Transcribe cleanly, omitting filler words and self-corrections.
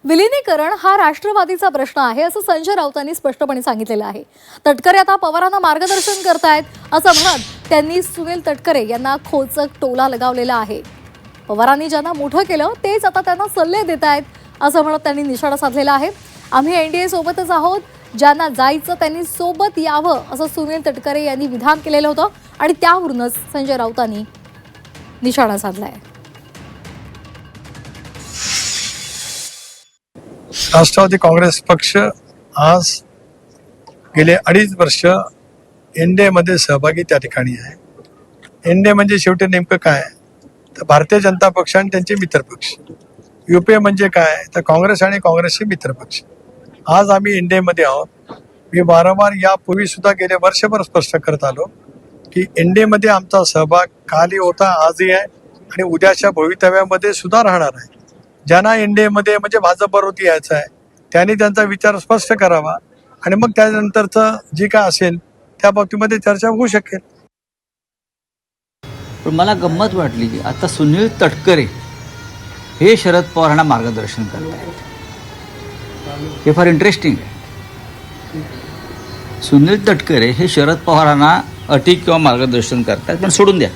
विलिनीकरण हा राष्ट्रवादीचा प्रश्न आहे असं संजय राऊतांनी स्पष्टपणे सांगितलेलं आहे. तटकरे आता पवारांना मार्गदर्शन करतायत असं म्हणत त्यांनी सुनील तटकरे यांना खोचक टोला लगावलेला आहे. पवारांनी ज्यांना मोठं केलं तेच आता त्यांना सल्ले देत आहेत असं म्हणत त्यांनी निशाणा साधलेला आहे. आम्ही एनडीए सोबतच आहोत, ज्यांना जायचं त्यांनी सोबत यावं असं सुनील तटकरे यांनी विधान केलेलं होतं आणि त्यावरूनच संजय राऊतांनी निशाणा साधलाय. राष्ट्रवादी काँग्रेस पक्ष आज गेले 2.5 वर्ष एनडीए मध्ये सहभागी त्या ठिकाणी आहे. एनडीए म्हणजे शेवटी नेमकं काय, तर भारतीय जनता पक्ष आणि त्यांचे मित्र पक्ष. युपीए म्हणजे काय, तर काँग्रेस आणि काँग्रेसचे मित्र पक्ष. आज आम्ही एनडीए मध्ये आहोत. मी वारंवार यापूर्वी सुद्धा गेले वर्षभर स्पष्ट करत आलो की एनडीए मध्ये आमचा सहभाग कालही होता, आजही आहे आणि उद्याच्या भवितव्यामध्ये सुद्धा राहणार आहे. ज्यांना एनडीए मध्ये म्हणजे भाजपबरोबर यायचं आहे त्यांनी त्यांचा विचार स्पष्ट करावा आणि मग त्यानंतरचं जे काय असेल त्या बाबतीमध्ये चर्चा होऊ शकेल. पण मला गंमत वाटली की आता सुनील तटकरे हे शरद पवारांना मार्गदर्शन करत आहेत. हे फार इंटरेस्टिंग आहे. सुनील तटकरे हे शरद पवारांना अटी किंवा मार्गदर्शन करतात. पण सोडून द्या,